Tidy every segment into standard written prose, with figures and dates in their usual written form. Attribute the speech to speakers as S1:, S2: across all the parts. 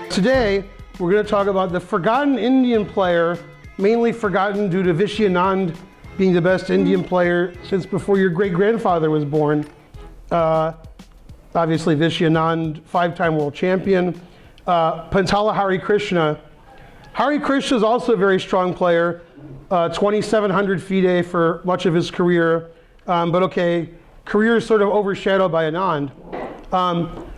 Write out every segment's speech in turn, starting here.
S1: Today, we're going to talk about the forgotten Indian player, mainly forgotten due to Viacheslav being the best Indian player since before your great-grandfather was born. Obviously, Viacheslav, 5-time world champion. Pendyala Harikrishna. Harikrishna is also a very strong player, 2,700 FIDE for much of his career. But okay, career is sort of overshadowed by Anand.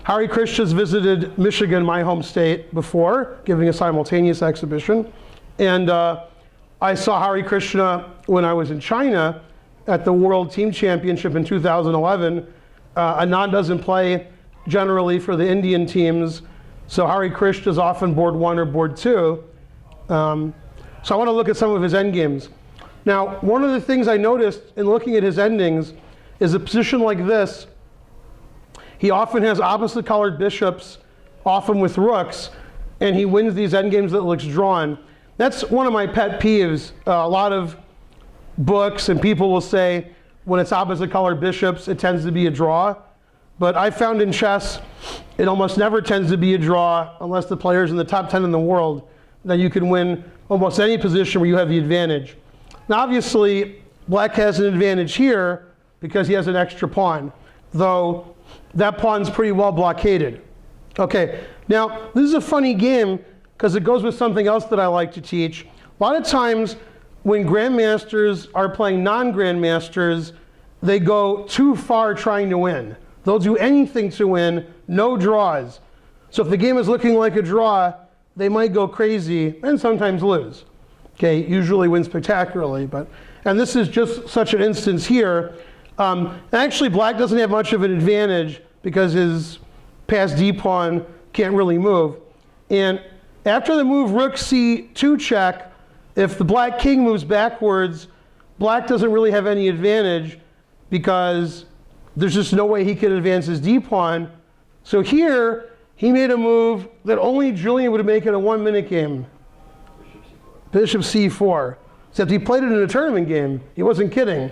S1: Harikrishna's visited Michigan, my home state, before, giving a simultaneous exhibition. And I saw Harikrishna when I was in China at the World Team Championship in 2011. Anand doesn't play generally for the Indian teams, so Harikrishna is often board 1 or board 2. So I want to look at some of his endgames. Now, one of the things I noticed in looking at his endings is a position like this. He often has opposite colored bishops, often with rooks, and he wins these endgames that looks drawn. That's one of my pet peeves. A lot of books and people will say when it's opposite colored bishops, it tends to be a draw. But I found in chess, it almost never tends to be a draw unless the player's in the top 10 in the world. Then you can win almost any position where you have the advantage. Now obviously, black has an advantage here because he has an extra pawn, though that pawn's pretty well blockaded. Okay, now this is a funny game because it goes with something else that I like to teach. A lot of times when grandmasters are playing non-grandmasters, they go too far trying to win. They'll do anything to win, no draws. So if the game is looking like a draw, they might go crazy and sometimes lose. Okay, usually win spectacularly, and this is just such an instance here. Actually, black doesn't have much of an advantage because his passed D pawn can't really move. And after the move rook c2 check, if the black king moves backwards, black doesn't really have any advantage because there's just no way he can advance his D pawn. So here, he made a move that only Julian would make in a 1-minute game. Bishop c4. Except he played it in a tournament game. He wasn't kidding.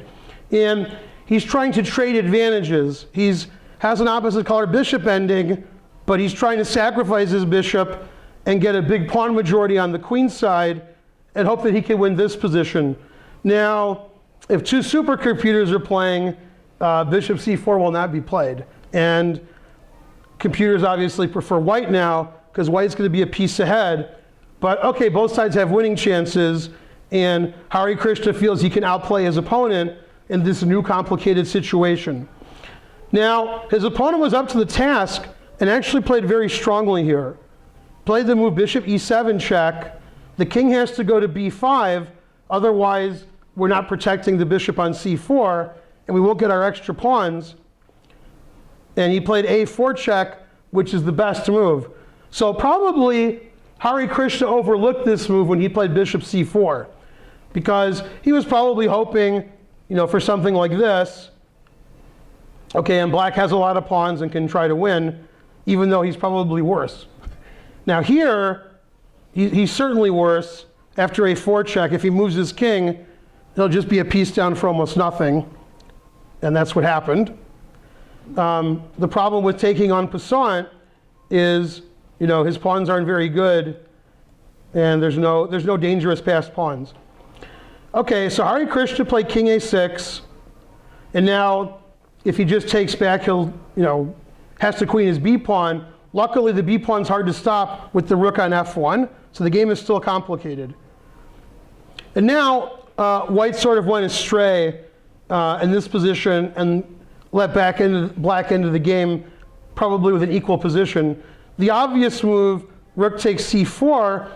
S1: And he's trying to trade advantages. He has an opposite color bishop ending, but he's trying to sacrifice his bishop and get a big pawn majority on the queen side and hope that he can win this position. Now, if two supercomputers are playing, bishop c4 will not be played. And computers obviously prefer white now because white's going to be a piece ahead. But okay, both sides have winning chances, and Harikrishna feels he can outplay his opponent in this new complicated situation. Now, his opponent was up to the task and actually played very strongly here. Played the move bishop e7 check. The king has to go to b5, otherwise we're not protecting the bishop on c4, and we won't get our extra pawns. And he played a4 check, which is the best move. So probably Harikrishna overlooked this move when he played bishop c4, because he was probably hoping, for something like this. Okay, and black has a lot of pawns and can try to win, even though he's probably worse. Now here, he's certainly worse. After a4 check, if he moves his king, he'll just be a piece down for almost nothing. And that's what happened. The problem with taking on passant is, his pawns aren't very good, and there's no dangerous passed pawns. Okay, so Harikrishna played king a6, and now if he just takes back, he'll, has to queen his b pawn. Luckily, the b pawn's hard to stop with the rook on f1, so the game is still complicated. And now white sort of went astray in this position and let black into the game, probably with an equal position. The obvious move, rook takes c4,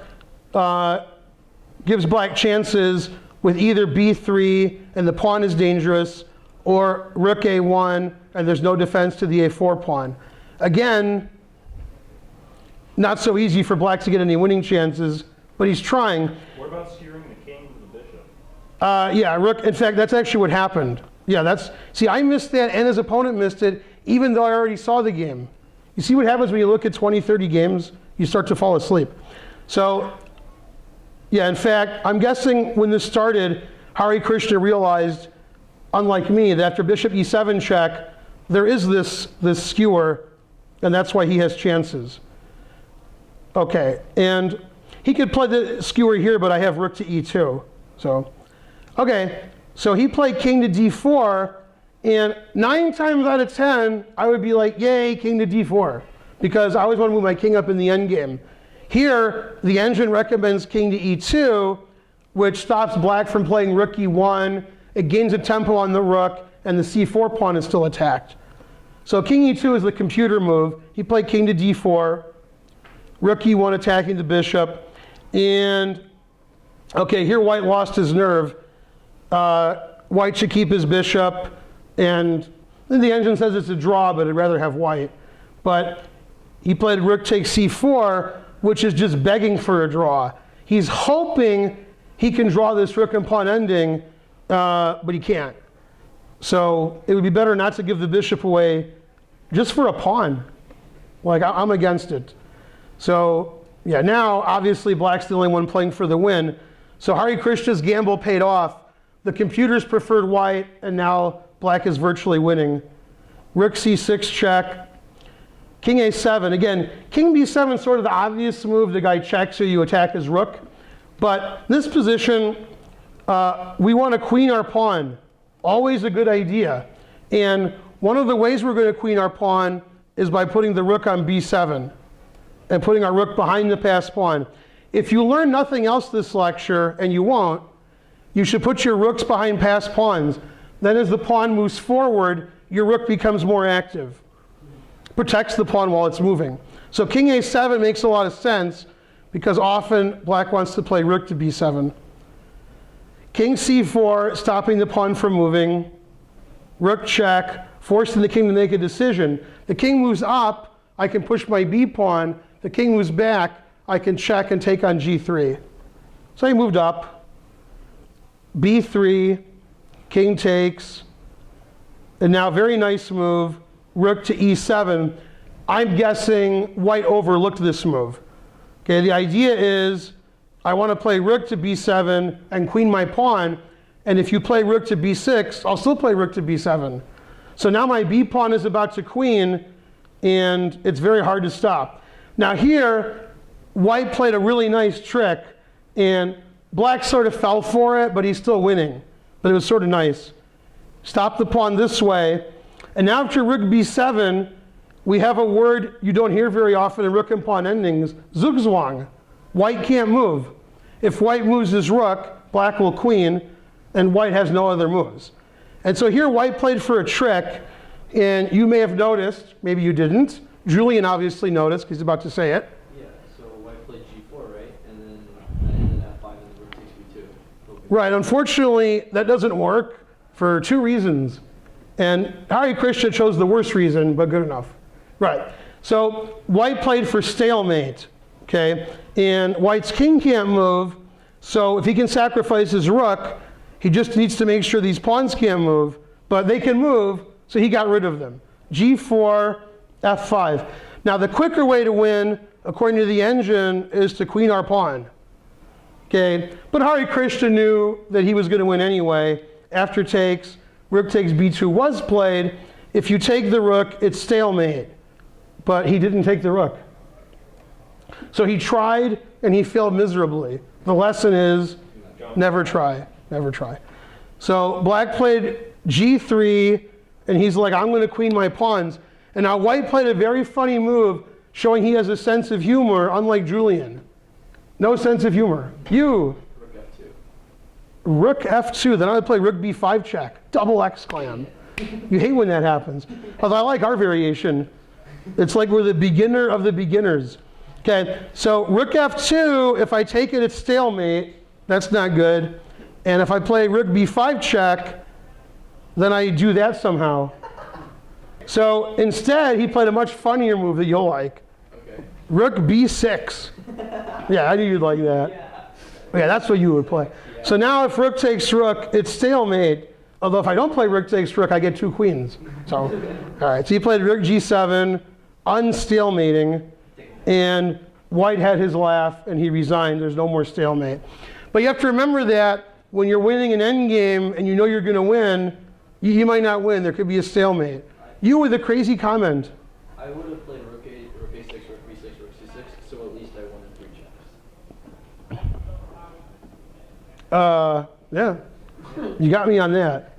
S1: gives black chances with either b3 and the pawn is dangerous, or rook a1 and there's no defense to the a4 pawn. Again, not so easy for black to get any winning chances, but he's trying.
S2: What about skewering the king to the bishop?
S1: Yeah, rook, in fact, that's actually what happened. Yeah, see, I missed that and his opponent missed it, even though I already saw the game. You see what happens when you look at 20, 30 games? You start to fall asleep. So, yeah, in fact, I'm guessing when this started, Harikrishna realized, unlike me, that after bishop e7 check, there is this skewer, and that's why he has chances. Okay, and he could play the skewer here, but I have rook to e2. So, okay, so he played king to d4, and 9 times out of 10, I would be like, yay, king to d4, because I always want to move my king up in the endgame. Here, the engine recommends king to e2, which stops black from playing rook e1. It gains a tempo on the rook, and the c4 pawn is still attacked. So king e2 is the computer move. He played king to d4, rook e1 attacking the bishop, and okay, here white lost his nerve. White should keep his bishop, and the engine says it's a draw, but I'd rather have white. But he played rook takes c4, which is just begging for a draw. He's hoping he can draw this rook and pawn ending, but he can't. So it would be better not to give the bishop away just for a pawn. Like, I'm against it. So yeah, now obviously black's the only one playing for the win. So Harikrishna's gamble paid off. The computers preferred white, and now black is virtually winning. Rook c6 check. King a7. Again, king b7 is sort of the obvious move. The guy checks, so you attack his rook. But this position, we want to queen our pawn. Always a good idea. And one of the ways we're going to queen our pawn is by putting the rook on b7 and putting our rook behind the passed pawn. If you learn nothing else this lecture, and you won't, you should put your rooks behind passed pawns. Then as the pawn moves forward, your rook becomes more active. Protects the pawn while it's moving. So king a7 makes a lot of sense, because often black wants to play rook to b7. King c4, stopping the pawn from moving. Rook check, forcing the king to make a decision. The king moves up, I can push my b pawn. The king moves back, I can check and take on g3. So he moved up. b3, king takes. And now very nice move, rook to e7. I'm guessing white overlooked this move. Okay, the idea is I want to play rook to b7 and queen my pawn, and if you play rook to b6, I'll still play rook to b7. So now my b pawn is about to queen, and it's very hard to stop. Now here, white played a really nice trick, and black sort of fell for it, but he's still winning. But it was sort of nice. Stop the pawn this way, and now after rook b7, we have a word you don't hear very often in rook and pawn endings, zugzwang. White can't move. If white moves his rook, black will queen, and white has no other moves. And so here white played for a trick, and you may have noticed, maybe you didn't. Julian obviously noticed, because he's about to say it.
S2: Yeah, so white played g4, right? And then f5 and the rook takes b2.
S1: Right, unfortunately, that doesn't work for 2 reasons. And Harikrishna chose the worst reason, but good enough. Right, so white played for stalemate, okay? And white's king can't move, so if he can sacrifice his rook, he just needs to make sure these pawns can't move, but they can move, so he got rid of them. g4, f5. Now the quicker way to win, according to the engine, is to queen our pawn. Okay, but Harikrishna knew that he was going to win anyway. After takes, rook takes b2 was played. If you take the rook, it's stalemate. But he didn't take the rook. So he tried, and he failed miserably. The lesson is, never try, never try. So black played g3, and he's like, I'm going to queen my pawns. And now white played a very funny move, showing he has a sense of humor, unlike Julian. No sense of humor. You.
S2: Rook f2.
S1: Rook f2, then I would play rook b5 check. Double exclam. You hate when that happens. Although I like our variation. It's like we're the beginner of the beginners. Okay, so rook f2, if I take it, it's stalemate. That's not good. And if I play rook b5 check, then I do that somehow. So instead, he played a much funnier move that you'll like.
S2: Okay.
S1: Rook b6. Yeah, I knew you'd like that. Yeah, that's what you would play.
S2: Yeah.
S1: So now if rook takes rook, it's stalemate. Although if I don't play rook takes rook, I get 2 queens. So, all right, so he played rook g7, unstalemating, and white had his laugh, and he resigned. There's no more stalemate. But you have to remember that when you're winning an endgame and you know you're going to win, you might not win. There could be a stalemate. You with a crazy comment.
S2: I would have played rook a6, rook b6, rook c6, so at least I
S1: Yeah. You got me on that.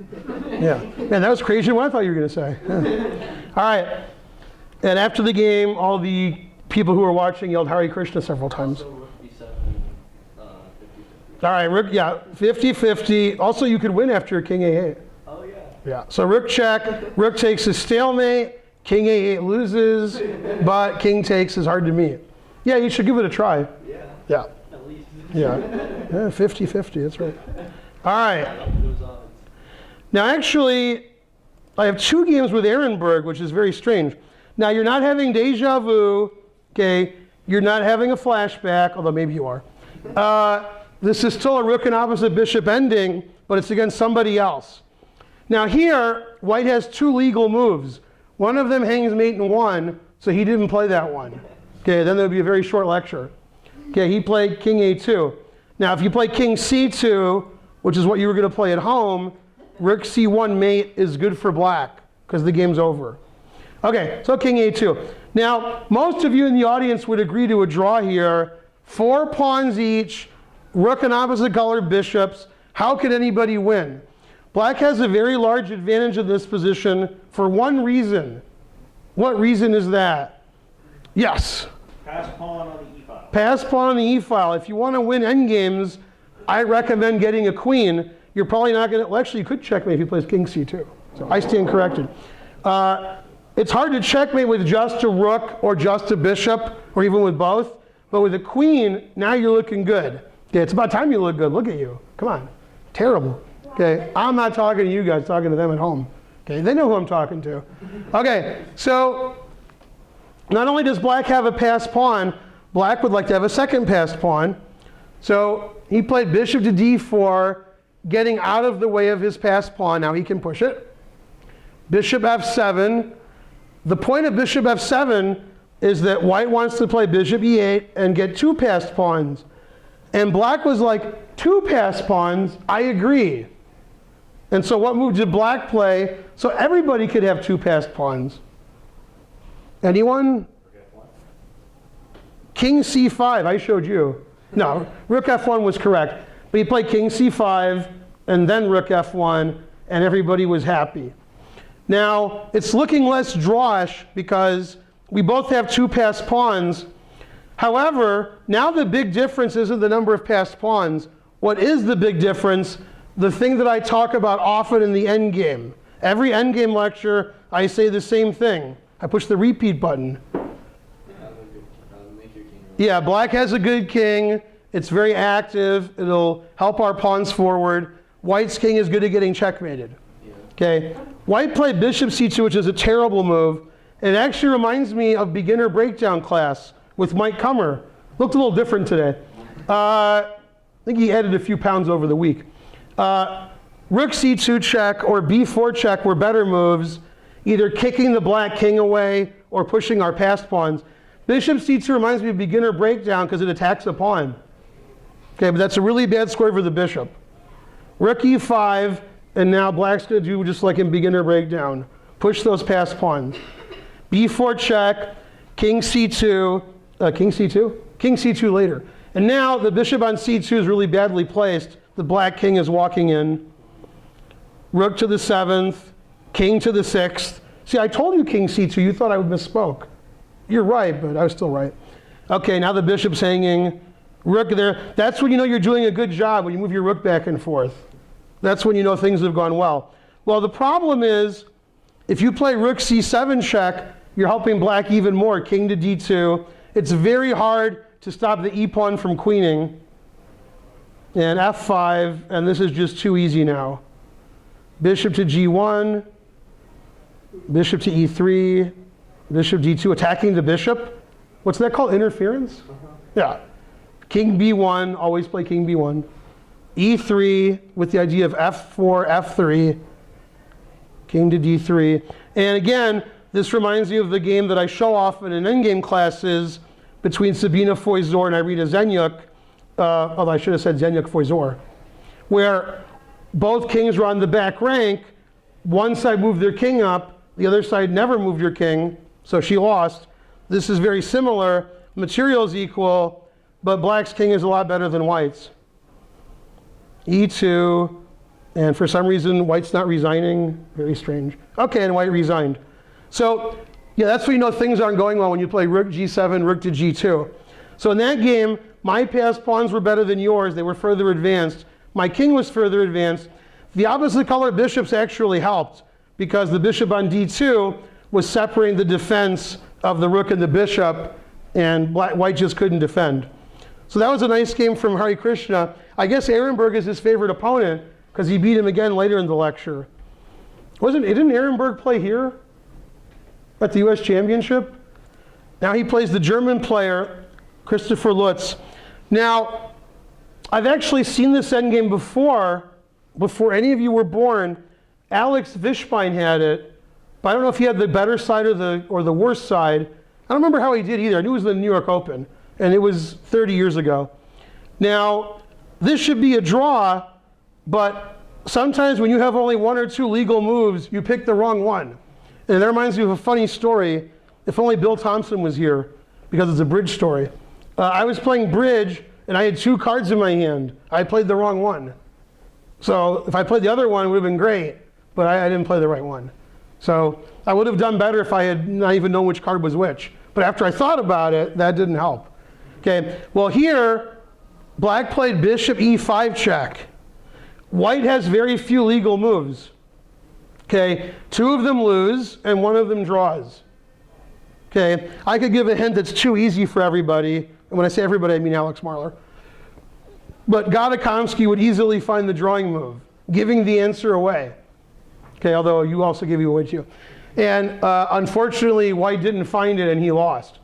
S1: Yeah. Man, that was crazier than what I thought you were going to say. Yeah. All right. And after the game, all the people who were watching yelled Hare Krishna several times.
S2: Also, Rook B7, 50-50.
S1: All right, Rook, yeah, 50-50. Also, you could win after King A8.
S2: Oh, yeah.
S1: Yeah. So Rook check. Rook takes his stalemate. King A8 loses, but King takes is hard to meet. Yeah, you should give it a try.
S2: Yeah.
S1: Yeah.
S2: At least.
S1: Yeah. Yeah, 50-50, that's right. All right.
S2: Those odds.
S1: Now, actually, I have 2 games with Erenberg, which is very strange. Now, you're not having deja vu, okay? You're not having a flashback, although maybe you are. This is still a rook and opposite bishop ending, but it's against somebody else. Now here, white has 2 legal moves. One of them hangs mate in 1, so he didn't play that one. Okay, then there would be a very short lecture. Okay, he played king a2. Now if you play king c2, which is what you were going to play at home, rook c1 mate is good for black, because the game's over. Okay, so king a2. Now, most of you in the audience would agree to a draw here. 4 pawns each, rook and opposite colored bishops. How could anybody win? Black has a very large advantage in this position for one reason. What reason is that? Yes?
S3: Pass pawn on the e-file.
S1: Pass pawn on the e-file. If you want to win endgames, I recommend getting a queen. You're probably not going to, well, actually you could checkmate if he plays king c2. So I stand corrected. It's hard to checkmate with just a rook or just a bishop, or even with both. But with a queen, now you're looking good. Okay, it's about time you look good. Look at you. Come on. Terrible. Okay, I'm not talking to you guys, talking to them at home. Okay, they know who I'm talking to. Okay, so not only does black have a passed pawn, black would like to have a second passed pawn. So he played bishop to d4, getting out of the way of his passed pawn. Now he can push it. Bishop f7. The point of bishop f7 is that white wants to play bishop e8 and get 2 passed pawns. And black was like, 2 passed pawns? I agree. And so what move did black play? So everybody could have 2 passed pawns. Anyone? King c5, I showed you. No, rook f1 was correct. But he played king c5 and then rook f1, and everybody was happy. Now, it's looking less drawish because we both have 2 passed pawns. However, now the big difference isn't the number of passed pawns. What is the big difference? The thing that I talk about often in the endgame. Every endgame lecture, I say the same thing. I push the repeat button. Yeah, black has a good king. It's very active. It'll help our pawns forward. White's king is good at getting checkmated. Okay, white played bishop c2, which is a terrible move. It actually reminds me of beginner breakdown class with Mike Kummer. Looked a little different today. I think he added a few pounds over the week. Rook c2 check or b4 check were better moves, either kicking the black king away or pushing our passed pawns. Bishop c2 reminds me of beginner breakdown because it attacks a pawn. Okay, but that's a really bad score for the bishop. Rook e5, and now black's going to do just like in beginner breakdown. Push those passed pawns. b4 check, king c2, king c2? King c2 later. And now the bishop on c2 is really badly placed. The black king is walking in. Rook to the 7th, king to the 6th. See, I told you king c2. You thought I misspoke. You're right, but I was still right. Okay, now the bishop's hanging. Rook there. That's when you know you're doing a good job, when you move your rook back and forth. That's when you know things have gone well. Well, the problem is, if you play rook c7 check, you're helping black even more. King to d2. It's very hard to stop the e-pawn from queening. And f5, and this is just too easy now. Bishop to g1, bishop to e3, bishop d2, attacking the bishop. What's that called? Interference? Yeah. King b1, always play king b1. e3 with the idea of f4, f3, king to d3. And again, this reminds me of the game that I show often in endgame classes between Sabina Foizor and Irina Zenyuk, although I should have said Zenyuk Foizor, where both kings were on the back rank. One side moved their king up, the other side never moved your king, so she lost. This is very similar. Material's equal, but black's king is a lot better than white's. e2, and for some reason, white's not resigning. Very strange. Okay, and white resigned. So, yeah, that's when you know things aren't going well, when you play rook g7, rook to g2. So in that game, my passed pawns were better than yours. They were further advanced. My king was further advanced. The opposite color bishops actually helped, because the bishop on d2 was separating the defense of the rook and the bishop, and white just couldn't defend. So that was a nice game from Harikrishna. I guess Erenberg is his favorite opponent, because he beat him again later in the lecture. Didn't Erenberg play here at the US Championship? Now he plays the German player, Christopher Lutz. Now, I've actually seen this endgame before any of you were born. Alex Vishbein had it, but I don't know if he had the better side or the worse side. I don't remember how he did either. I knew it was the New York Open, and it was 30 years ago. Now, this should be a draw, but sometimes when you have only one or two legal moves, you pick the wrong one. And that reminds me of a funny story. If only Bill Thompson was here, because it's a bridge story. I was playing bridge, and I had two cards in my hand. I played the wrong one. So if I played the other one, it would have been great, but I didn't play the right one. So I would have done better if I had not even known which card was which. But after I thought about it, that didn't help. Okay, well here, black played bishop e5 check. White has very few legal moves. Okay, two of them lose and one of them draws. Okay, I could give a hint that's too easy for everybody. And when I say everybody, I mean Alex Marler. But Gadakomsky would easily find the drawing move, giving the answer away. Okay, although you also give you away too. And unfortunately, white didn't find it and he lost.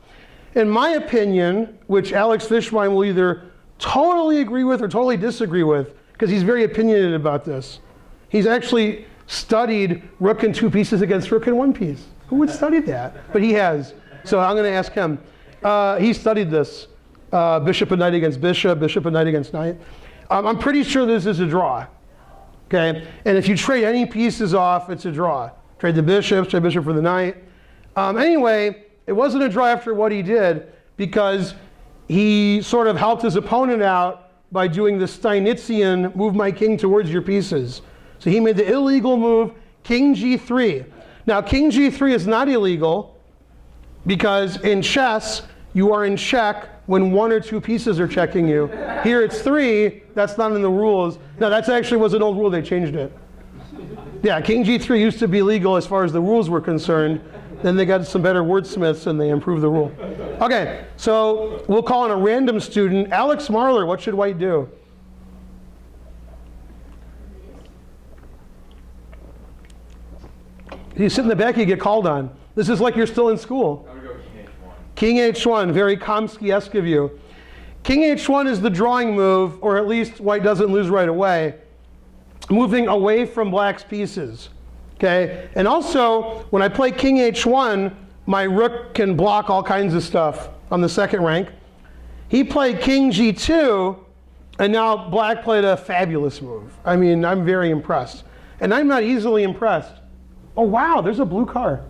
S1: In my opinion, which Alex Fishbein will either totally agree with or totally disagree with, because he's very opinionated about this. He's actually studied rook and two pieces against rook and one piece. Who would study that? But he has. So I'm going to ask him. He studied this. Bishop and knight against bishop, bishop and knight against knight. I'm pretty sure this is a draw. Okay? And if you trade any pieces off, it's a draw. Trade the bishops, trade bishop for the knight. Anyway, it wasn't a draw after what he did, because he sort of helped his opponent out by doing the Steinitzian, move my king towards your pieces. So he made the illegal move, king g3. Now, king g3 is not illegal, because in chess, you are in check when one or two pieces are checking you. Here it's three, that's not in the rules. No, that's actually was an old rule, they changed it. Yeah, king g3 used to be legal as far as the rules were concerned. Then they got some better wordsmiths and they improved the rule. Okay, so we'll call in a random student. Alex Marler, what should white do? You sit in the back, you get called on. This is like you're still in school.
S4: I'm going to go
S1: King h1, very Komsky-esque of you. King h1 is the drawing move, or at least white doesn't lose right away, moving away from black's pieces. Okay, and also when I play king h1, my rook can block all kinds of stuff on the second rank. He played king g2, and now black played a fabulous move. I mean, I'm very impressed. And I'm not easily impressed. Oh wow, there's a blue car.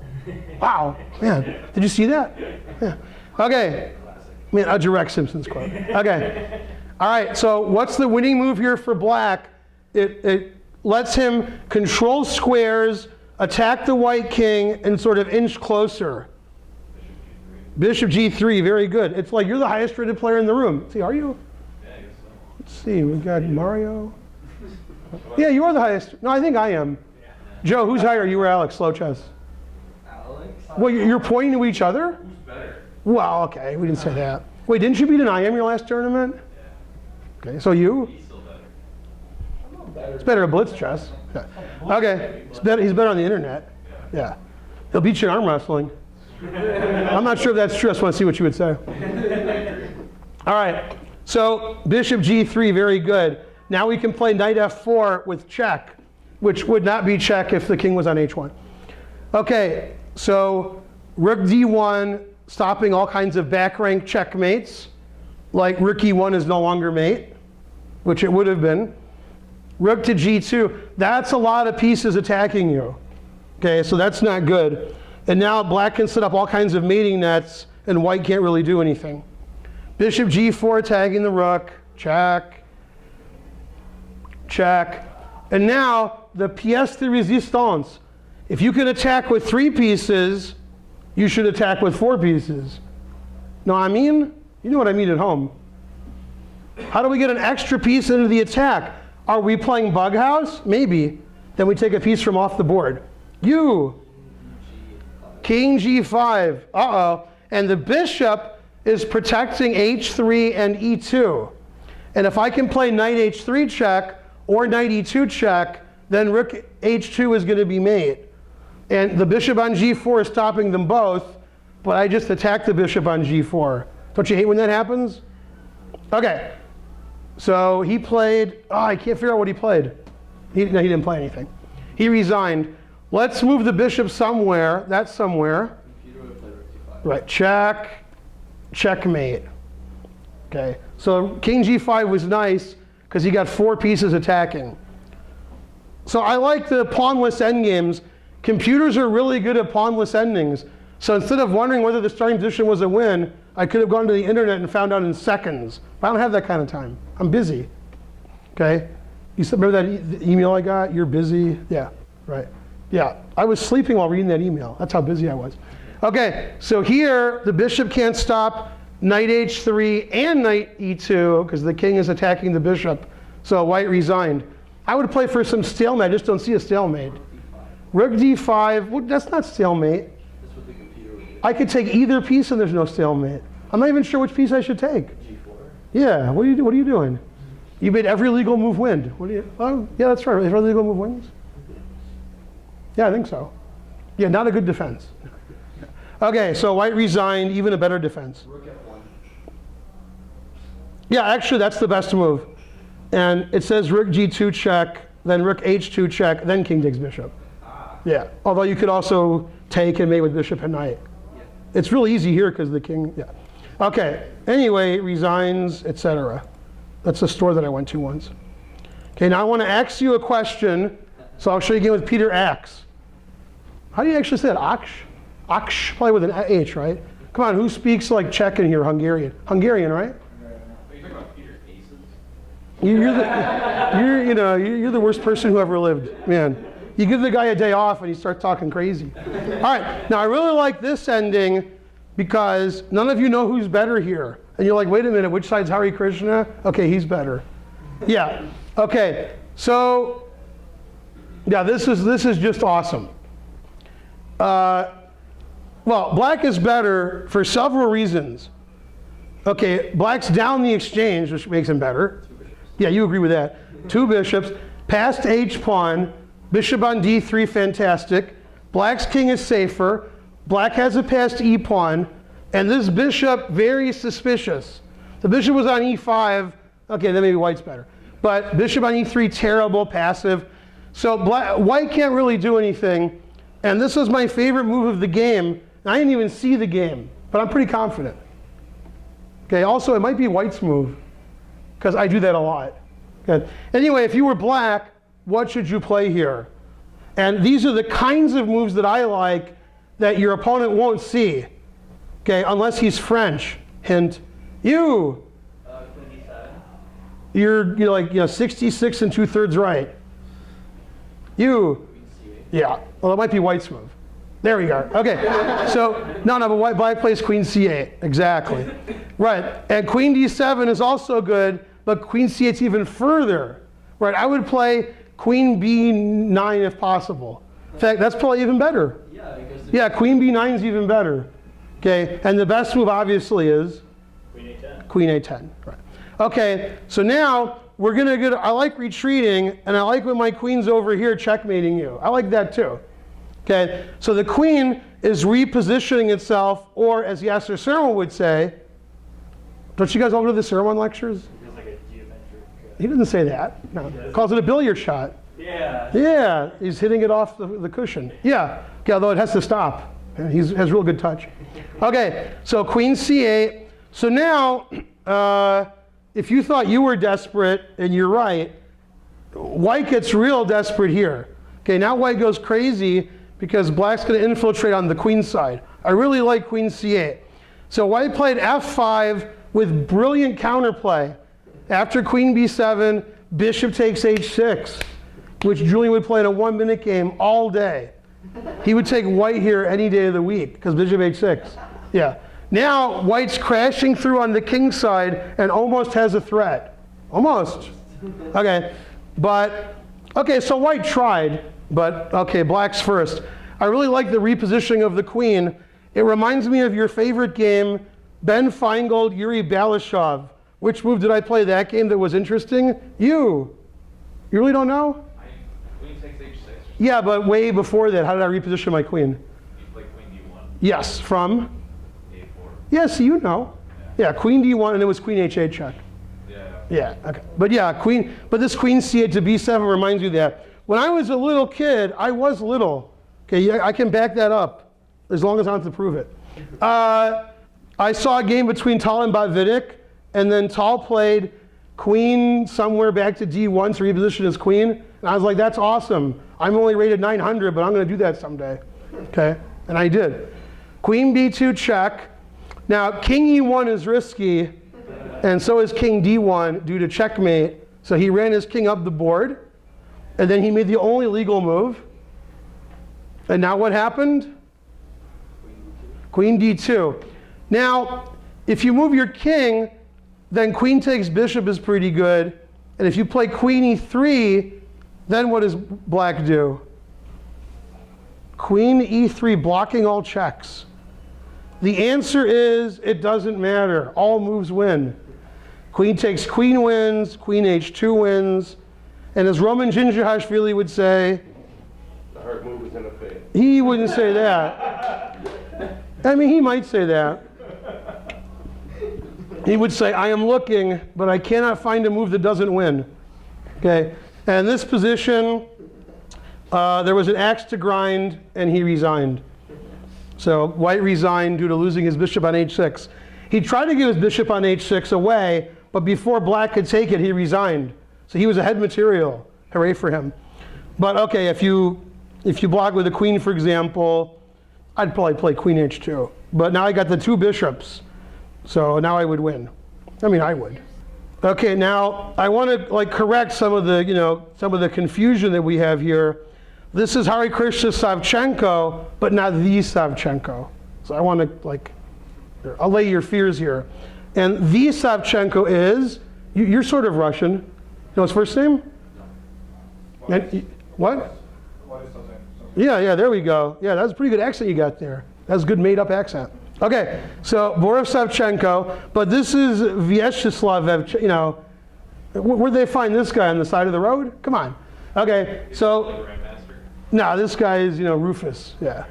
S1: Wow, man, did you see that? Yeah. Okay, I mean, a direct Simpsons quote. Okay, all right, so what's the winning move here for black? It lets him control squares, attack the white king, and sort of inch closer. Bishop g3, very good. It's like you're the highest rated player in the room. See, are you?
S4: Yeah, I guess so.
S1: Let's see, we've got Mario. Yeah, you are the highest. No, I think I am. Joe, who's higher, you or Alex, slow chess?
S2: Alex?
S1: Well, you're pointing to each other?
S4: Who's better?
S1: Well, okay, we didn't say that. Wait, didn't you beat an IM your last tournament?
S4: Yeah.
S1: Okay, so you?
S4: He's still better.
S1: It's better at blitz chess. Yeah. Okay, he's better on the internet. Yeah. He'll beat you in arm wrestling. I'm not sure if that's true. I just want to see what you would say. All right, so bishop g3, very good. Now we can play knight f4 with check, which would not be check if the king was on h1. Okay, so rook d1, stopping all kinds of back rank checkmates, like rook e1 is no longer mate, which it would have been. Rook to g2, that's a lot of pieces attacking you. Okay, so that's not good. And now black can set up all kinds of mating nets, and white can't really do anything. Bishop g4 attacking the rook, check. check. And now the pièce de résistance. If you can attack with 3 pieces, you should attack with 4 pieces. Know what I mean? You know what I mean at home. How do we get an extra piece into the attack? Are we playing bug house? Maybe. Then we take a piece from off the board. King G5. Uh-oh. And the bishop is protecting H3 and E2. And if I can play knight H3 check or knight E2 check, then rook H2 is going to be mate. And the bishop on G4 is stopping them both, but I just attacked the bishop on G4. Don't you hate when that happens? Okay. So he played, I can't figure out what he played. No, he didn't play anything. He resigned. Let's move the bishop somewhere. That's somewhere.
S2: Computer would play rook d5.
S1: Right, check, checkmate. Okay, so king G5 was nice because he got 4 pieces attacking. So I like the pawnless endgames. Computers are really good at pawnless endings. So instead of wondering whether the starting position was a win, I could have gone to the internet and found out in seconds. But I don't have that kind of time. I'm busy. Okay? You said, remember that email I got? You're busy? Yeah, right. Yeah, I was sleeping while reading that email. That's how busy I was. Okay, so here the bishop can't stop knight h3 and knight e2 because the king is attacking the bishop. So white resigned. I would play for some stalemate. I just don't see a stalemate. Rook d5. Well, that's not stalemate.
S2: That's what the computer would do.
S1: I could take either piece and there's no stalemate. I'm not even sure which piece I should take.
S2: G4.
S1: Yeah, what are you doing? You made every legal move win. What do you? Oh, yeah, that's right. Every legal move wins. Yeah, I think so. Yeah, not a good defense. Okay, so white resigned, even a better defense.
S2: Rook f1.
S1: Yeah, actually, that's the best move. And it says rook g2 check, then rook h2 check, then king takes bishop. Yeah, although you could also take and mate with bishop and knight.
S2: Yeah.
S1: It's really easy here because the king, yeah. Okay, anyway, resigns, etc. That's a store that I went to once. Okay, now I want to ask you a question. So I'll show you again with Peter Axe. How do you actually say it? Aksh? Aksh, probably with an H, right? Come on, who speaks like Czech in here? Hungarian. Hungarian, right?
S4: Are you talking about Peter's Aces?
S1: You're the worst person who ever lived, man. You give the guy a day off and he starts talking crazy. All right, now I really like this ending because none of you know who's better here. And you're like, wait a minute, which side's Harikrishna? Okay, he's better. Yeah, okay, so, yeah, this is just awesome. Well, black is better for several reasons. Okay, black's down the exchange, which makes him better. Yeah, you agree with that. 2 bishops, passed h-pawn, bishop on d3, fantastic. Black's king is safer. Black has a passed e-pawn, and this bishop, very suspicious. The bishop was on e5, okay, then maybe white's better. But bishop on e3, terrible, passive. So white can't really do anything. And this was my favorite move of the game. I didn't even see the game, but I'm pretty confident. Okay, also it might be white's move, because I do that a lot. Okay. Anyway, if you were black, what should you play here? And these are the kinds of moves that I like that your opponent won't see. Okay, unless he's French. Hint. You.
S2: Queen d7.
S1: You're like 66 and 2/3 right. You.
S2: Queen c8.
S1: Yeah. Well, it might be white's move. There we go. Okay. So no, but white plays queen c8. Exactly. Right. And queen d7 is also good, but queen c8's even further. Right. I would play queen b9 if possible. In fact, that's probably even better.
S2: Yeah, because
S1: Yeah, queen b9 is even better. Okay. And the best move obviously is
S3: Queen A10.
S1: queen a10. Right. Okay. So now we're gonna get. I like retreating, and I like when my queen's over here checkmating you. I like that too. Okay, so the queen is repositioning itself, or as Yasser Sermon would say, don't you guys all go to the Sermon lectures?
S3: Feels like a geometric.
S1: He doesn't say that. No, calls it a billiard shot.
S3: Yeah.
S1: Yeah, he's hitting it off the cushion. Yeah, okay, although it has to stop. He has real good touch. Okay, so queen c8. So now, if you thought you were desperate, and you're right, white gets real desperate here. Okay, now white goes crazy because black's going to infiltrate on the queen side. I really like queen c8. So white played f5 with brilliant counterplay. After queen b7, bishop takes h6, which Julian would play in a 1-minute game all day. He would take white here any day of the week because bishop h6. Yeah. Now white's crashing through on the king side and almost has a threat. Almost. Okay. But, okay, so white tried, but okay, black's first. I really like the repositioning of the queen. It reminds me of your favorite game, Ben Finegold, Yuri Balashov. Which move did I play that game that was interesting? You really don't know?
S4: Queen takes h6.
S1: Yeah, but way before that, how did I reposition my queen?
S4: You play queen d1.
S1: Yes, from?
S4: a4.
S1: Yes, you know. Yeah, queen d1, and it was queen h8 check.
S4: Yeah.
S1: Yeah, okay. But yeah, but this queen c8 to b7 reminds you of that. When I was a little kid, I was little. Okay, yeah, I can back that up, as long as I don't have to prove it. I saw a game between Tal and Botvinnik, and then Tal played queen somewhere back to d1 to reposition his queen. And I was like, that's awesome. I'm only rated 900, but I'm going to do that someday. Okay, and I did. Queen b2 check. Now, king e1 is risky, and so is king d1 due to checkmate. So he ran his king up the board, and then he made the only legal move. And now what happened? Queen d2. Now, if you move your king, then queen takes bishop is pretty good. And if you play queen e3, then what does black do? Queen e3, blocking all checks. The answer is, it doesn't matter. All moves win. Queen takes queen wins, queen h2 wins. And as Roman Gingerhashvili would say,
S5: The hard move is in effect.
S1: he wouldn't say that. I mean, he might say that. He would say, I am looking, but I cannot find a move that doesn't win. Okay, and in this position, there was an axe to grind, and he resigned. So white resigned due to losing his bishop on h6. He tried to give his bishop on h6 away, but before black could take it, he resigned. So he was ahead material. Hooray for him. But okay, if you block with a queen, for example, I'd probably play queen h2. But now I got the two bishops. So now I would win. I mean, I would. Okay, now I want to correct some of the confusion that we have here. This is Harikrishna Savchenko, but not the Savchenko. So I want to allay your fears here. And the Savchenko is, you're sort of Russian. You know his first name? What? Yeah, there we go. Yeah, that was a pretty good accent you got there. That was a good made-up accent. Okay, so Boris Savchenko, but this is Viacheslav, where'd they find this guy on the side of the road? Come on. Okay, so,
S4: Grandmaster.
S1: no, this guy is, Rufus. Yeah.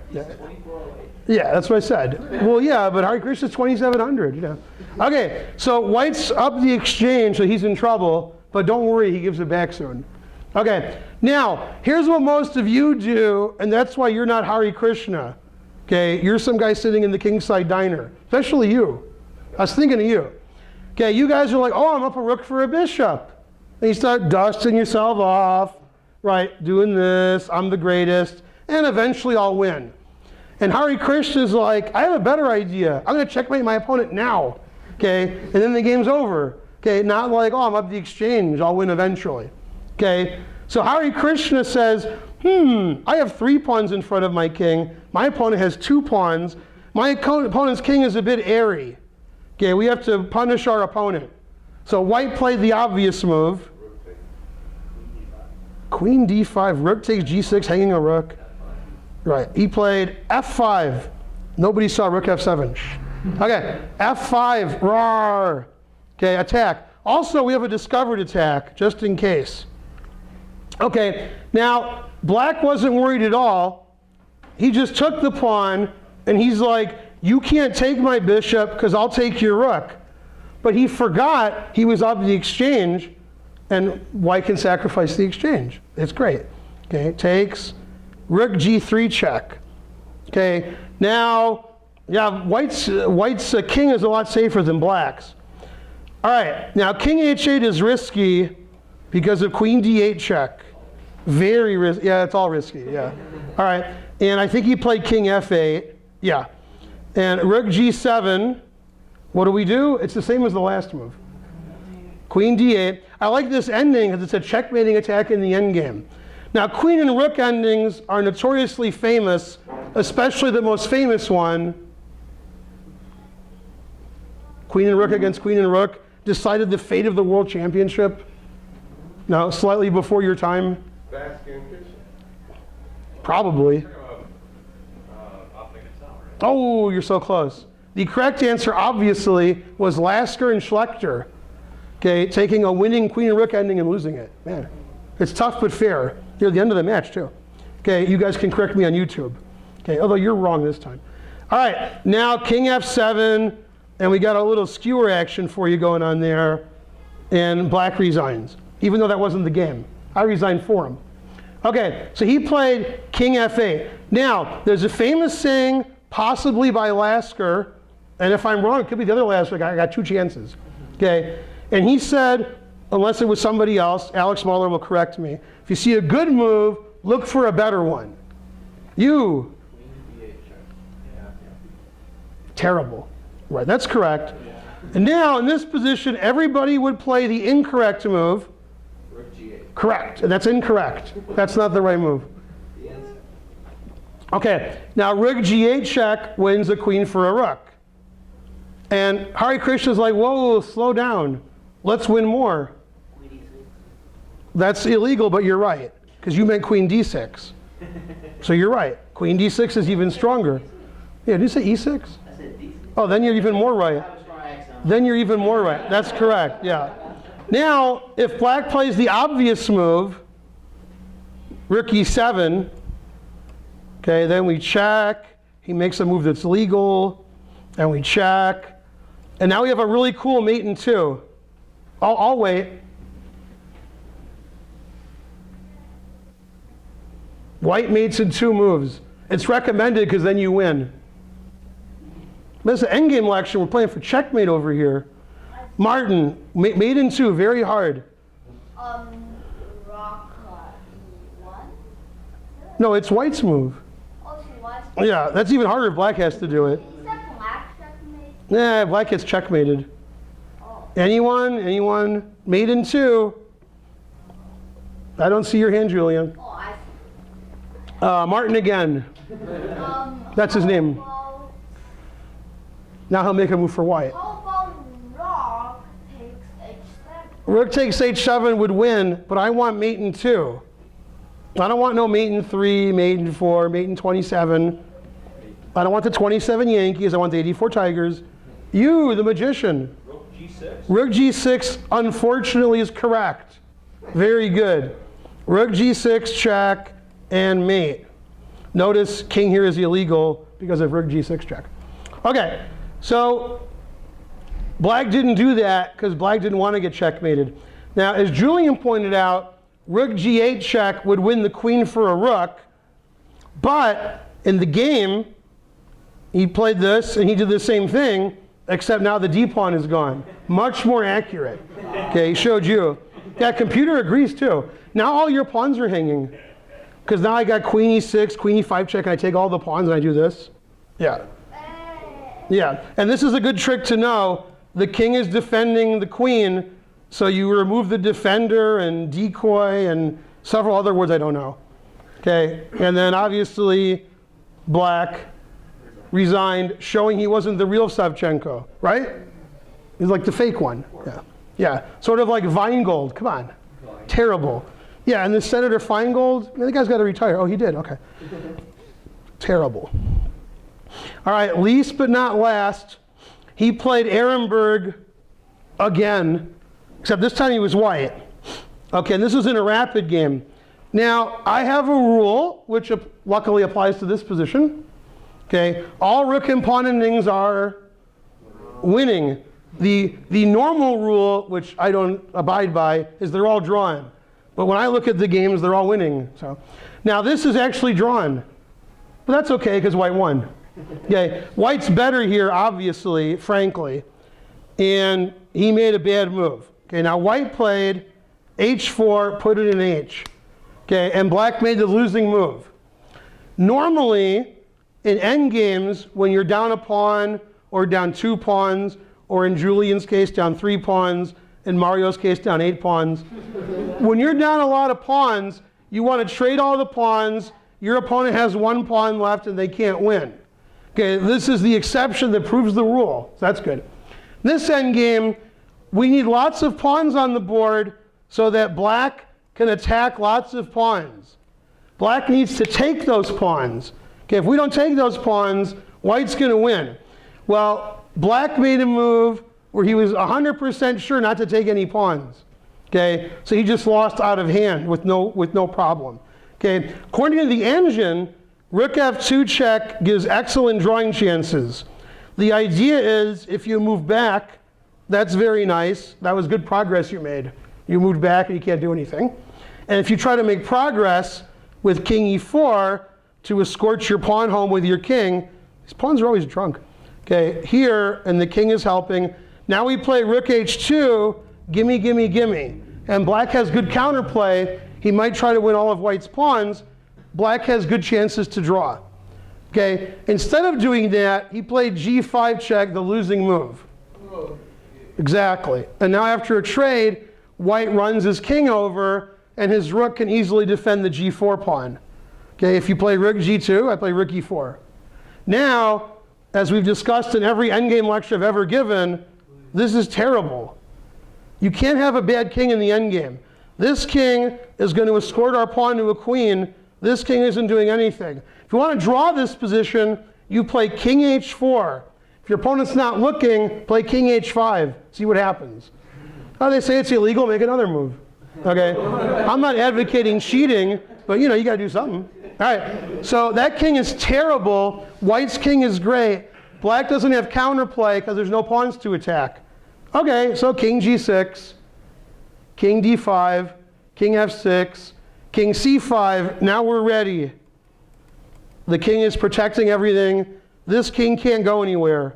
S1: Yeah, that's what I said. Well, yeah, but Harikrishna's 2,700, Okay, so white's up the exchange, so he's in trouble, but don't worry, he gives it back soon. Okay, now, here's what most of you do, and that's why you're not Harikrishna. Okay, you're some guy sitting in the Kingside Diner, especially you. I was thinking of you. Okay, you guys are like, oh, I'm up a rook for a bishop. And you start dusting yourself off, right, doing this, I'm the greatest, and eventually I'll win. And Harikrishna's like, I have a better idea. I'm going to checkmate my opponent now. Okay, and then the game's over. Okay, not like, oh, I'm up the exchange, I'll win eventually. Okay, so Harikrishna says, I have 3 pawns in front of my king. My opponent has 2 pawns. My opponent's king is a bit airy. Okay, we have to punish our opponent. So white played the obvious move. Queen d5, rook takes g6, hanging a rook. Right, he played f5. Nobody saw rook f7. Okay, f5, roar. Okay, attack. Also, we have a discovered attack, just in case. Okay, now, black wasn't worried at all. He just took the pawn, and he's like, you can't take my bishop because I'll take your rook. But he forgot he was up the exchange, and white can sacrifice the exchange. It's great. Okay, takes, rook g3 check. Okay, now, yeah, white's king is a lot safer than black's. All right, now king h8 is risky because of queen d8 check. Very risky. Yeah, it's all risky. Yeah. All right. And I think he played king f8. Yeah. And rook g7. What do we do? It's the same as the last move. Queen d8. I like this ending because it's a checkmating attack in the endgame. Now, queen and rook endings are notoriously famous, especially the most famous one. Queen and rook against queen and rook decided the fate of the world championship. No, slightly before your time.
S5: Basket and Krishna.
S1: Probably. Oh, you're so close. The correct answer, obviously, was Lasker and Schlechter. Okay, taking a winning queen and rook ending and losing it. Man, it's tough but fair. You're at the end of the match, too. Okay, you guys can correct me on YouTube. Okay, although you're wrong this time. All right, now king f7, and we got a little skewer action for you going on there, and black resigns, even though that wasn't the game. I resigned for him. Okay, so he played king f8. Now, there's a famous saying, possibly by Lasker, and if I'm wrong, it could be the other Lasker. I got two chances. Okay, and he said, unless it was somebody else, Alex Mahler will correct me. If you see a good move, look for a better one. You. Terrible. Right, that's correct. And now, in this position, everybody would play the incorrect move.
S2: Rook G8.
S1: Correct, and that's incorrect. That's not the right move.
S2: The answer.
S1: Okay, now rook G8 check wins a queen for a rook. And Harikrishna's like, whoa, slow down. Let's win more. That's illegal, but you're right, because you meant queen d6. So you're right. Queen d6 is even stronger. Yeah, did you say e6?
S2: I said D6.
S1: Oh, then you're even more right.
S2: I was wrong accent.
S1: Then you're even more right. That's correct, yeah. Now, if black plays the obvious move, rook e7, okay, then we check. He makes a move that's legal, and we check. And now we have a really cool mate in two. I'll wait. White mates in two moves. It's recommended because then you win. This is an endgame lecture. We're playing for checkmate over here. Martin, mate in two, very hard.
S6: Rock E1?
S1: No, it's white's move.
S6: Oh, she was.
S1: Yeah, that's even harder if black has to do it.
S6: Is that black checkmate?
S1: Nah, black gets checkmated.
S6: Oh.
S1: Anyone? Mate in two. I don't see your hand, Julian.
S6: Oh, I see.
S1: Martin again. That's his name.
S6: How
S1: Now he'll make a move for white.
S6: about rock takes H7?
S1: Rook takes h7 would win, but I want mate in two. I don't want no mate in 3, mate in 4, mate in 27. I don't want the 27 Yankees. I want the 84 Tigers. You, the magician.
S3: Rook G6.
S1: Rook G6, unfortunately, is correct. Very good. Rook G6, check, and mate. Notice king here is illegal because of Rook G6 check. Okay, so black didn't do that because black didn't want to get checkmated. Now, as Julian pointed out, Rook G8 check would win the queen for a rook, but in the game, he played this and he did the same thing, except now the D pawn is gone. Much more accurate. Okay, he showed you. Yeah, computer agrees too. Now all your pawns are hanging. Because now I got queen e6, queen e5 check, and I take all the pawns and I do this. Yeah. Yeah, and this is a good trick to know. The king is defending the queen, so you remove the defender and decoy and several other words I don't know. Okay, and then obviously black resigned, showing he wasn't the real Savchenko, right? He's like the fake one. Yeah, yeah, sort of like Finegold. Come on, terrible. Yeah, and this Senator Finegold, man, the guy's got to retire. Oh, he did. Okay, terrible. All right, least but not last, he played Erenberg again, except this time he was white. Okay, and this was in a rapid game. Now, I have a rule, which luckily applies to this position. Okay, all rook and pawn endings are winning. The normal rule, which I don't abide by, is they're all drawn. But when I look at the games, they're all winning. So now this is actually drawn. But that's okay, because white won. Okay, white's better here, obviously, frankly. And he made a bad move. Okay, now white played h4, put it in h. Okay, and black made the losing move. Normally, in endgames, when you're down a pawn, or down 2 pawns, or in Julian's case, down 3 pawns, In Mario's case, down 8 pawns. When you're down a lot of pawns, you want to trade all the pawns. Your opponent has 1 pawn left and they can't win. Okay, this is the exception that proves the rule. So that's good. This endgame, we need lots of pawns on the board so that black can attack lots of pawns. Black needs to take those pawns. Okay, if we don't take those pawns, white's going to win. Well, black made a move where he was 100% sure not to take any pawns. Okay, so he just lost out of hand with no problem. Okay, according to the engine, Rook F2 check gives excellent drawing chances. The idea is if you move back, that's very nice. That was good progress you made. You moved back and you can't do anything. And if you try to make progress with King E4 to escort your pawn home with your king, these pawns are always drunk. Okay, here, and the king is helping. Now we play Rook H2, gimme, gimme, gimme. And black has good counterplay. He might try to win all of white's pawns. Black has good chances to draw. Okay, instead of doing that, he played G5 check, the losing move. Exactly. And now after a trade, white runs his king over, and his rook can easily defend the G4 pawn. Okay, if you play Rook G2, I play Rook E4. Now, as we've discussed in every endgame lecture I've ever given, this is terrible. You can't have a bad king in the endgame. This king is going to escort our pawn to a queen. This king isn't doing anything. If you want to draw this position, you play King H4. If your opponent's not looking, play King H5. See what happens. Oh, they say it's illegal, make another move. Okay? I'm not advocating cheating, but you got to do something. All right, so that king is terrible. White's king is great. Black doesn't have counterplay because there's no pawns to attack. Okay, so King G6, King D5, King F6, King C5. Now we're ready. The king is protecting everything. This king can't go anywhere,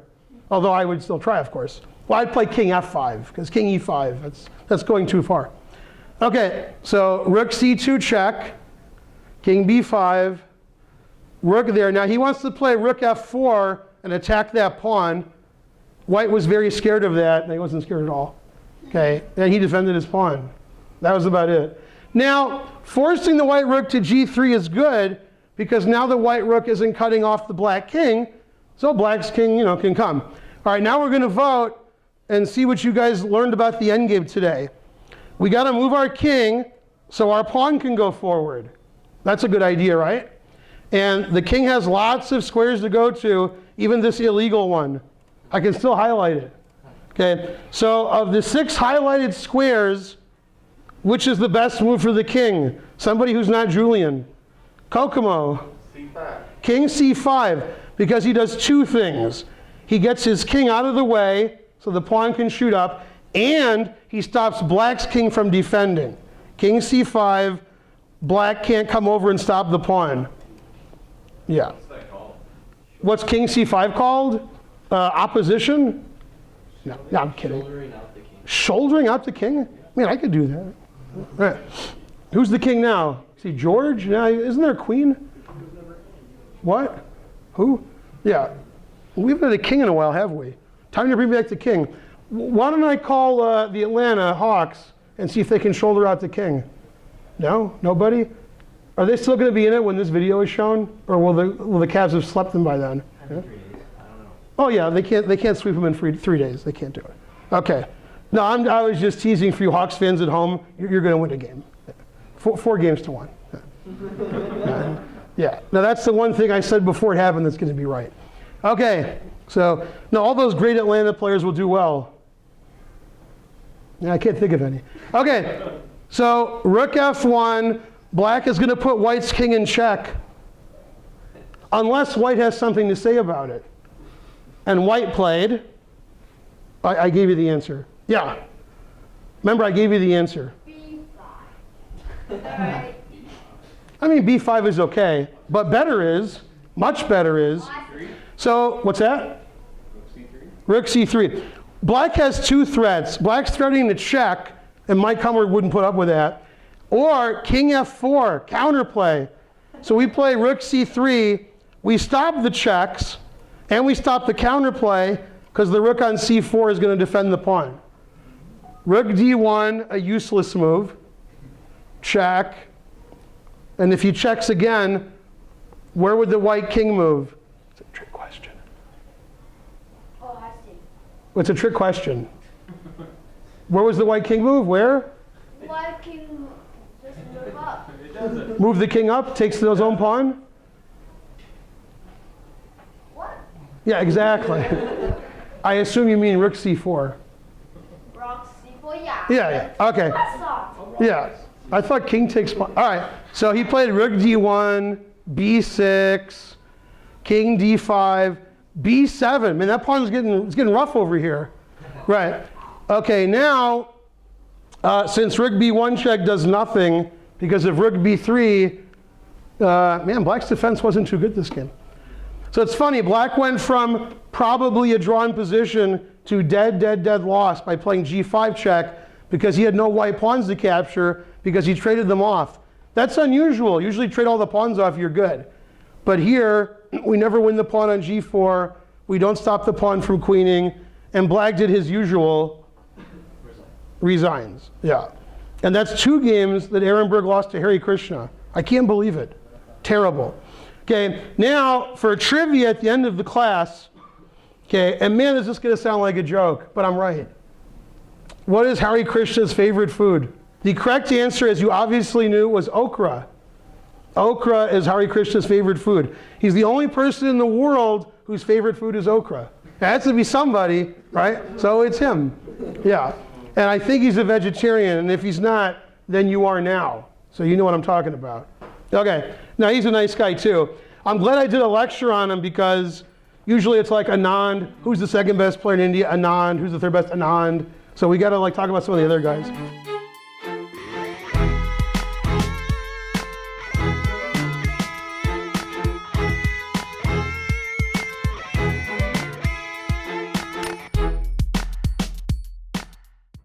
S1: although I would still try, of course. Well, I'd play King F5 because King E5, that's going too far. Okay, so Rook C2 check, King B5, Rook there. Now he wants to play Rook F4 and attack that pawn. White was very scared of that, and he wasn't scared at all. Okay, and he defended his pawn. That was about it. Now, forcing the white rook to G3 is good because now the white rook isn't cutting off the black king, so black's king, can come. All right, now we're going to vote and see what you guys learned about the endgame today. We got to move our king so our pawn can go forward. That's a good idea, right? And the king has lots of squares to go to, even this illegal one. I can still highlight it. Okay, so of the 6 highlighted squares, which is the best move for the king? Somebody who's not Julian. Kokomo.
S5: C5.
S1: King C5, because he does 2 things. He gets his king out of the way, so the pawn can shoot up, and he stops black's king from defending. King C5, black can't come over and stop the pawn. Yeah.
S4: What's that called?
S1: What's King C5 called? Opposition? No, I'm kidding.
S2: Shouldering out the king.
S1: Shouldering out the king? Man, I could do that. All right. Who's the king now? See, George? No, isn't there a queen? What? Who? Yeah. We haven't had a king in a while, have we? Time to bring back the king. Why don't I call the Atlanta Hawks and see if they can shoulder out the king? No? Nobody? Are they still going to be in it when this video is shown? Or will the Cavs have slept them by then? Yeah? Oh yeah, they can't sweep them in 3 days. They can't do it. Okay. No, I was just teasing for you Hawks fans at home. You're going to win a game. 4 games to 1. Yeah. Now that's the one thing I said before it happened that's going to be right. Okay. So now all those great Atlanta players will do well. Yeah, I can't think of any. Okay. So Rook F1. Black is going to put white's king in check. Unless white has something to say about it. And white played. I gave you the answer. Yeah. Remember, I gave you the answer.
S6: B5. Alright.
S1: I mean, B5 is okay. But better is, much better is. So, what's that? Rook C3. Black has 2 threats. Black's threatening to check, and Mike Hummer wouldn't put up with that. Or King F4, counterplay. So we play Rook C3. We stop the checks. And we stop the counterplay because the rook on C4 is going to defend the pawn. Rook d1, a useless move. Check. And if he checks again, where would the white king move? It's a trick question.
S6: Oh, I see.
S1: What's a trick question? Where was the white king move? Where?
S6: Why can you just move up?
S3: It doesn't.
S1: Move the king up, takes his own pawn?
S6: What?
S1: Yeah, exactly. I assume you mean rook c4.
S6: Rock C4, yeah.
S1: Yeah, yeah, okay.
S6: I saw.
S1: Yeah, I thought king takes pawn. All right, so he played rook d1, b6, king d5, b7. Man, that pawn's getting rough over here. Right. Okay, now, since rook b1 check does nothing because of rook b3, man, black's defense wasn't too good this game. So it's funny, black went from probably a drawn position to dead loss by playing g5 check because he had no white pawns to capture because he traded them off. That's unusual. Usually trade all the pawns off, you're good. But here, we never win the pawn on g4. We don't stop the pawn from queening. And black did his usual, resigns. Yeah. And that's 2 games that Erenberg lost to Harikrishna. I can't believe it. Terrible. Okay, now for trivia at the end of the class, okay, and man, is this going to sound like a joke, but I'm right. What is Harikrishna's favorite food? The correct answer, as you obviously knew, was okra. Okra is Harikrishna's favorite food. He's the only person in the world whose favorite food is okra. It has to be somebody, right? So it's him. Yeah. And I think he's a vegetarian, and if he's not, then you are now. So you know what I'm talking about. Okay, now he's a nice guy too. I'm glad I did a lecture on him because usually it's like Anand, who's the second best player in India? Anand, who's the third best? Anand. So we gotta like talk about some of the other guys.